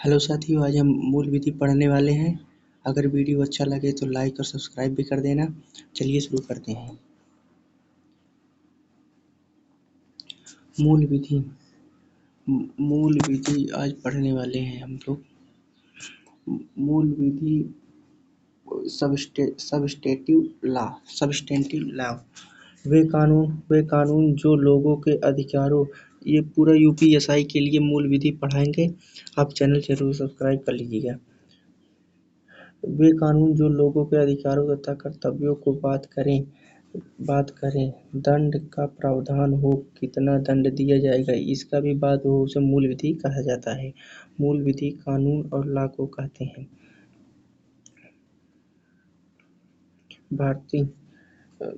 Hello साथियों, आज हम मूल विधि पढ़ने वाले हैं। अगर वीडियो अच्छा लगे तो लाइक और सब्सक्राइब भी कर देना। चलिए शुरू करते हैं। मूल विधि मूल विधि आज पढ़ने वाले हैं हम लोग। मूल विधि सबस्टेंटिव लॉ वे कानून जो लोगों के अधिकारों, ये पूरा यूपीएसआई के लिए मूल विधि पढ़ाएंगे। आप चैनल जरूर सब्सक्राइब कर लीजिएगा। वे कानून जो लोगों के अधिकारों तथा कर्तव्यों को बात करें, दंड का प्रावधान हो, कितना दंड दिया जाएगा, इसका भी बात हो, उसे मूल विधि कहा जाता है। मूल विधि कानून और लॉ को कहते हैं।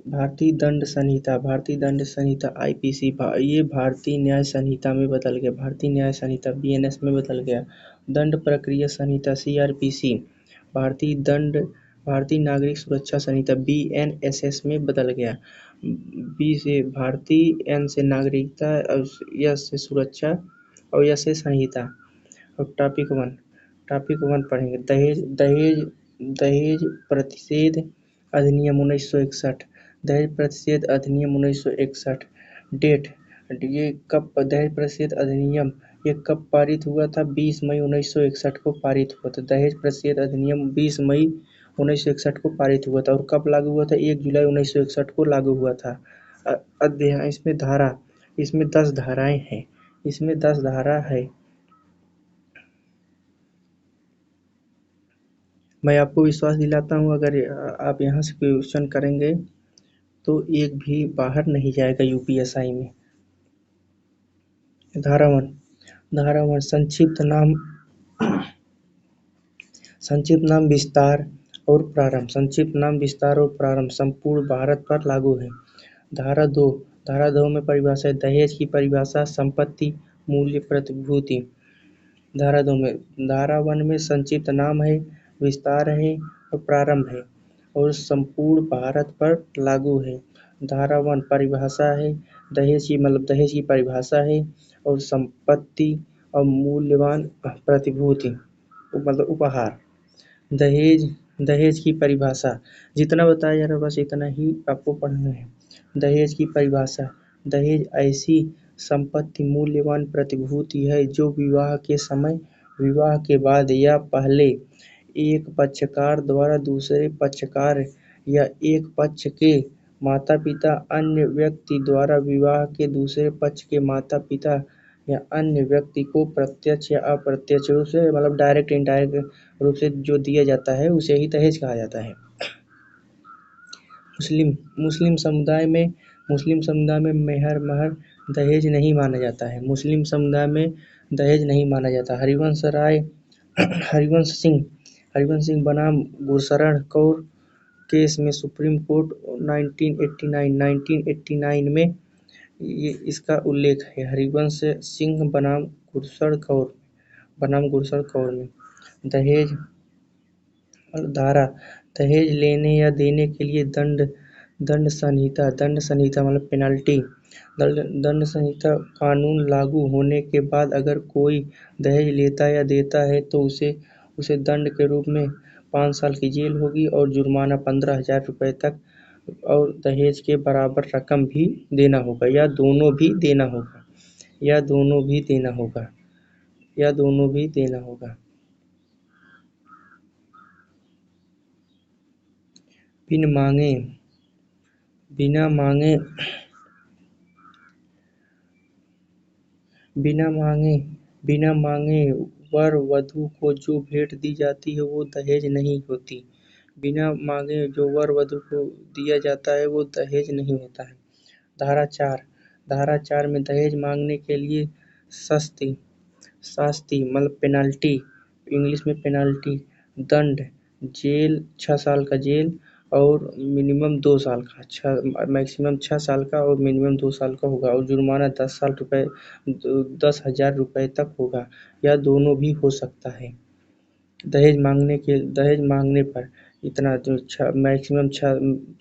भारतीय दंड संहिता आईपीसी, ये भारतीय न्याय संहिता में बदल गया। भारतीय न्याय संहिता बीएनएस में बदल गया। दंड प्रक्रिया संहिता सीआरपीसी, भारतीय नागरिक सुरक्षा संहिता बीएनएसएस में बदल गया। बी से भारतीय, एन से नागरिकता, एस से सुरक्षा और एस से संहिता। और टॉपिक वन पढ़ेंगे। दहेज प्रतिषेध अधिनियम 1961। दहेज प्रतिषेध अधिनियम 1961। डेट, ये कब दहेज प्रतिषेध अधिनियम ये कब पारित हुआ था? 20 मई 1961 को पारित हुआ था। दहेज प्रतिषेध अधिनियम 20 मई 1961 को पारित हुआ था। और कब लागू हुआ था? 1 जुलाई 1961 को लागू हुआ था। अध्याय, इसमें 10 धाराएं हैं। इसमें 10 धारा है। मैं आपको विश्वास दिलाता हूँ, अगर आप यहाँ से क्वेश्चन करेंगे तो एक भी बाहर नहीं जाएगा यूपीएसआई में। धारा वन संक्षिप्त नाम विस्तार और प्रारंभ संपूर्ण भारत पर लागू है। धारा दो में परिभाषा है। दहेज की परिभाषा संपत्ति, मूल्य, प्रतिभूति। धारा 1 में संक्षिप्त नाम है, विस्तार है और प्रारंभ है और संपूर्ण भारत पर लागू है। धारा 1 परिभाषा है, दहेज की परिभाषा है और संपत्ति और मूल्यवान प्रतिभूति मतलब उपहार। दहेज की परिभाषा, जितना बताया जा रहा है बस इतना ही आपको पढ़ना है। दहेज की परिभाषा, दहेज ऐसी संपत्ति, मूल्यवान प्रतिभूति है जो विवाह के समय, विवाह के बाद या पहले एक पक्षकार द्वारा दूसरे पक्षकार या एक पक्ष के माता-पिता, अन्य व्यक्ति द्वारा विवाह के दूसरे पक्ष के माता-पिता या अन्य व्यक्ति को प्रत्यक्ष या अप्रत्यक्ष रूप से मतलब डायरेक्ट इनडायरेक्ट रूप से जो दिया जाता है उसे ही दहेज कहा जाता है। मुस्लिम समुदाय में महर दहेज नहीं माना जाता है। मुस्लिम समुदाय में दहेज नहीं माना जाता। हरिवंश सिंह बनाम गुरशरण कौर केस में सुप्रीम कोर्ट 1989 में ये इसका उल्लेख है। हरिवंश सिंह बनाम गुरशरण कौर में। दहेज धारा, दहेज लेने या देने के लिए दंड संहिता मतलब पेनल्टी। दंड संहिता कानून लागू होने के बाद अगर कोई दहेज लेता या देता है तो उसे दंड के रूप में 5 साल की जेल होगी और जुर्माना 15,000 रुपये तक और दहेज के बराबर रकम भी देना होगा या दोनों भी देना होगा। बिना मांगे वर वधू को जो भेंट दी जाती है वो दहेज नहीं होती। बिना मांगे जो वर वधू को दिया जाता है वो दहेज नहीं होता है। धारा 4 में दहेज मांगने के लिए शास्ति मतलब पेनल्टी, इंग्लिश में पेनल्टी, दंड, जेल 6 साल का जेल और मिनिमम 2 साल का, मैक्सिमम 6 साल का और मिनिमम 2 साल का होगा और जुर्माना 10,000 रुपये तक होगा या दोनों भी हो सकता है। दहेज मांगने पर इतना जो मैक्सिमम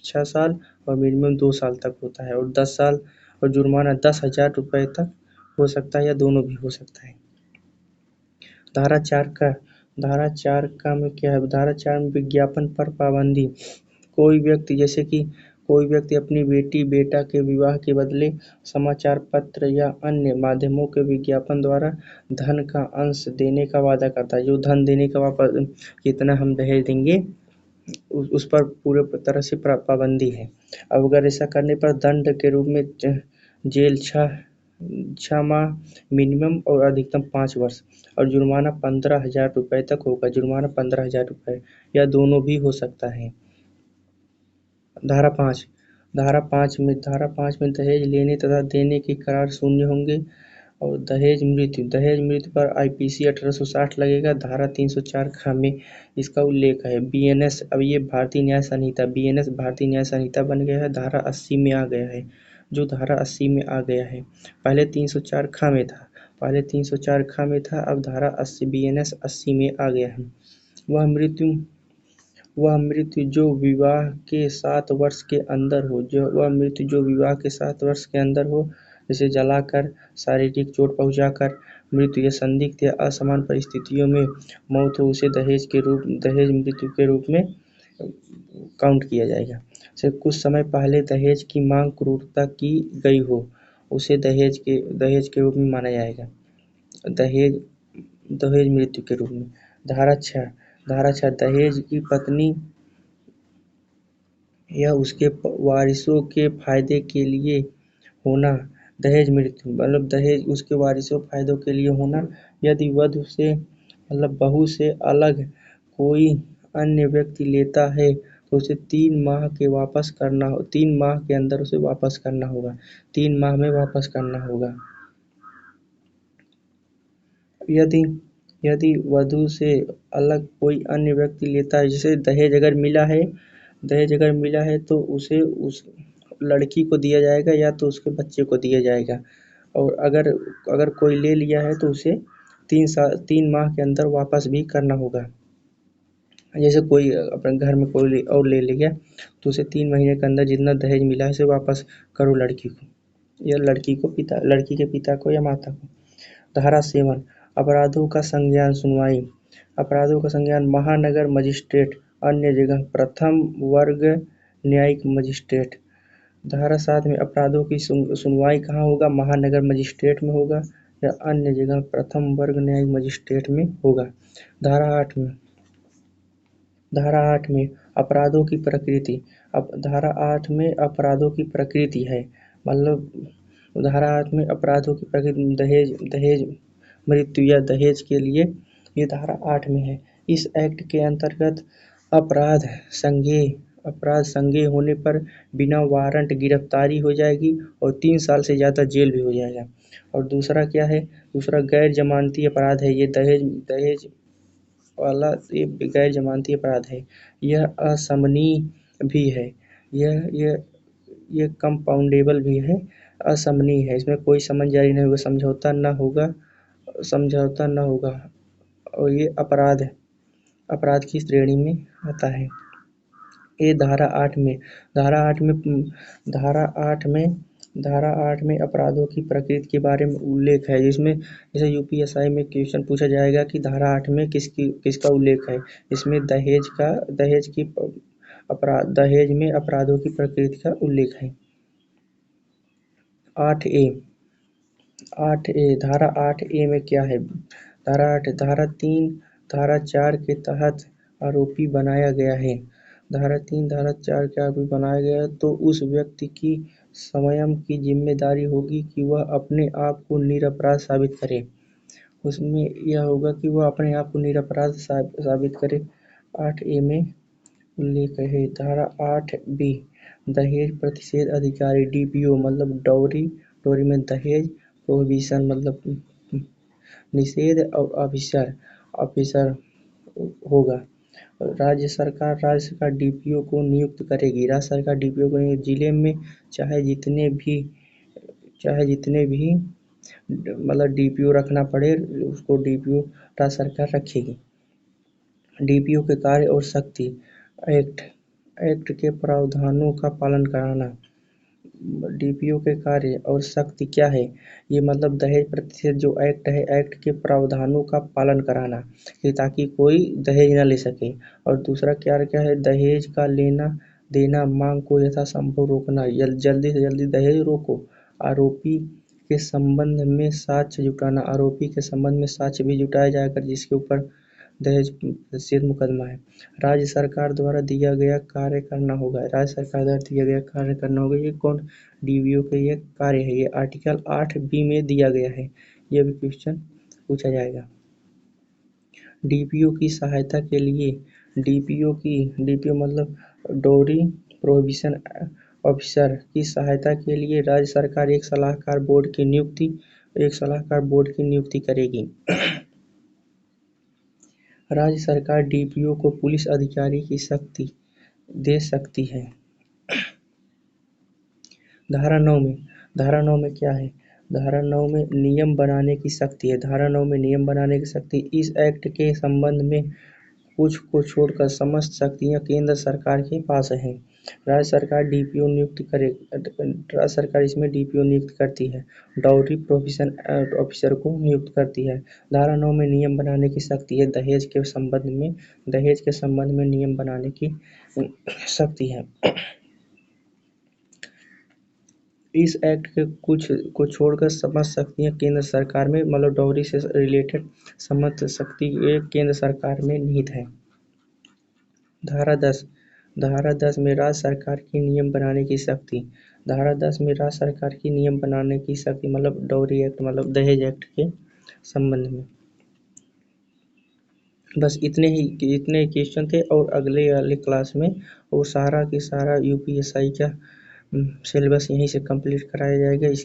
6 साल और मिनिमम 2 साल तक होता है और 10 साल और जुर्माना 10,000 रुपये तक हो सकता है या दोनों भी हो सकता है। धारा 4 का में क्या है? धारा 4 में विज्ञापन पर पाबंदी। कोई व्यक्ति जैसे कि कोई व्यक्ति अपनी बेटी बेटा के विवाह के बदले समाचार पत्र या अन्य माध्यमों के विज्ञापन द्वारा धन का अंश देने का वादा करता है। जो धन देने का वापस कितना हम दहेज देंगे उस पर पूरे तरह से पाबंदी है। अब अगर ऐसा करने पर दंड के रूप में जेल 6 माह मिनिमम और अधिकतम 5 वर्ष और जुर्माना 15,000 रुपये तक होगा। जुर्माना 15,000 रुपये या दोनों भी हो सकता है। धारा 5 धारा 5 में दहेज लेने तथा देने के करार शून्य होंगे। और दहेज मृत्यु पर आईपीसी 1860 लगेगा। धारा 304 ख में इसका उल्लेख है। बीएनएस अब ये भारतीय न्याय संहिता बीएनएस भारतीय न्याय संहिता बन गया है। धारा 80 में आ गया है। जो धारा 80 में आ गया है, पहले 304 ख में था। अब धारा 80 बीएनएस 80 में आ गया है। वह मृत्यु जो विवाह के 7 वर्ष के अंदर हो, जैसे जलाकर, शारीरिक चोट पहुंचाकर मृत्यु या संदिग्ध या असमान परिस्थितियों में मौत हो, उसे दहेज मृत्यु के रूप में काउंट किया जाएगा। से कुछ समय पहले दहेज की मांग क्रूरता की गई हो, उसे दहेज के रूप में माना जाएगा। दहेज मृत्यु के रूप में। धारा 6 दहेज की पत्नी या उसके वारिसों के फायदे के लिए होना। दहेज मृत्यु मतलब दहेज उसके वारिसों फायदों के लिए होना। यदि वधू से बहू से अलग कोई अन्य व्यक्ति लेता है तो उसे 3 माह के अंदर उसे वापस करना होगा। 3 माह में वापस करना होगा। यदि वधू से अलग कोई अन्य व्यक्ति लेता है, जैसे दहेज अगर मिला है तो उसे उस लड़की को दिया जाएगा या तो उसके बच्चे को दिया जाएगा। और अगर कोई ले लिया है तो उसे 3 माह के अंदर वापस भी करना होगा। जैसे कोई अपने घर में कोई और ले लिया तो उसे 3 महीने के अंदर जितना दहेज मिला है उसे वापस करो लड़की को या लड़की के पिता को या माता को। धारा 7 अपराधों का संज्ञान सुनवाई। महानगर मजिस्ट्रेट, अन्य जगह प्रथम वर्ग न्यायिक मजिस्ट्रेट। धारा 7 में अपराधों की सुनवाई कहाँ होगा? महानगर मजिस्ट्रेट में होगा या अन्य जगह प्रथम वर्ग न्यायिक मजिस्ट्रेट में होगा। धारा 8 में अपराधों की प्रकृति। अब धारा 8 में अपराधों की प्रकृति है, मतलब धारा 8 में अपराधों की प्रकृति दहेज मृत्यु या दहेज के लिए ये धारा 8 में है। इस एक्ट के अंतर्गत अपराध संज्ञेय होने पर बिना वारंट गिरफ्तारी हो जाएगी और 3 साल से ज़्यादा जेल भी हो जाएगा। और दूसरा क्या है? दूसरा गैर जमानती अपराध है। ये दहेज वाला ये गैर जमानती अपराध है। यह असमनीय भी है। यह कंपाउंडेबल भी है, असमनीय है। इसमें कोई समन जारी नहीं होगा, समझौता न होगा और ये अपराध की श्रेणी में आता है। ये धारा 8 में अपराधों की प्रकृति के बारे में उल्लेख है, जिसमें जैसे यूपीएसआई में क्वेश्चन पूछा जाएगा कि धारा 8 में किसका उल्लेख है। इसमें दहेज में अपराधों की प्रकृति का उल्लेख है। 8A धारा 8A में क्या है? धारा 4 के तहत आरोपी बनाया गया है। धारा 4 के आरोपी बनाया गया है तो उस व्यक्ति की स्वयं की जिम्मेदारी होगी कि वह अपने आप को निरपराध साबित करे। उसमें यह होगा कि वह अपने आप को निरपराध साबित करे। 8A में उल्लेख है। धारा 8B दहेज प्रतिषेध अधिकारी डीपीओ मतलब डॉरी में दहेज प्रोहिबिशन मतलब निषेध और ऑफिसर होगा। राज्य सरकार डीपीओ को नियुक्त करेगी। राज्य सरकार डीपीओ को जिले में चाहे जितने भी मतलब डीपीओ रखना पड़े उसको डीपीओ राज्य सरकार रखेगी। डीपीओ के कार्य और शक्ति। एक्ट के प्रावधानों का पालन कराना। डीपीओ के कार्य और शक्ति क्या है? ये मतलब दहेज प्रतिषेध जो एक्ट है, एक्ट के प्रावधानों का पालन कराना कि ताकि कोई दहेज न ले सके। और दूसरा कार्य क्या है? दहेज का लेना देना मांग को यथासंभव रोकना, जल्दी से जल्दी दहेज रोको। आरोपी के संबंध में साक्ष्य जुटाना, आरोपी के संबंध में साक्ष्य भी जुटाया जाकर जिसके ऊपर दहेज प्रतिषेध मुकदमा है। राज्य सरकार द्वारा दिया गया कार्य करना होगा, राज्य सरकार द्वारा दिया गया कार्य करना होगा। ये कौन? डीवीओ के ये कार्य है, ये आर्टिकल 8B में दिया गया है। ये भी क्वेश्चन पूछा जाएगा। डीपीओ की सहायता के लिए डीपीओ मतलब डोरी प्रोहिबिशन ऑफिसर की सहायता के लिए राज्य सरकार एक सलाहकार बोर्ड की नियुक्ति करेगी। राज्य सरकार डीपीओ को पुलिस अधिकारी की शक्ति दे सकती है। धारा 9 में क्या है? धारा 9 में नियम बनाने की शक्ति है। धारा 9 में नियम बनाने की शक्ति। इस एक्ट के संबंध में कुछ को छोड़कर समस्त शक्तियां केंद्र सरकार के पास हैं। राज्य सरकार डीपीओ नियुक्त करे, राज्य सरकार इसमें डीपीओ नियुक्त करती है, डाउरी प्रोहिबिशन ऑफिसर को नियुक्त करती है। धारा 9 में नियम बनाने की शक्ति है। दहेज के संबंध में नियम बनाने की शक्ति है। इस एक्ट के कुछ को छोड़कर समस्त शक्तियां केंद्र सरकार में, मतलब डाउरी से रिलेटेड समस्त शक्ति केंद्र सरकार में निहित है। धारा 10 में राज्य सरकार की नियम बनाने की शक्ति। धारा 10 में राज्य सरकार की नियम बनाने की शक्ति मतलब डाउरी एक्ट, मतलब दहेज एक्ट के संबंध में। बस इतने क्वेश्चन थे। और अगले वाले क्लास में वो सारा के सारा यूपीएससी का सिलेबस यहीं से कंप्लीट कराया जाएगा। इसके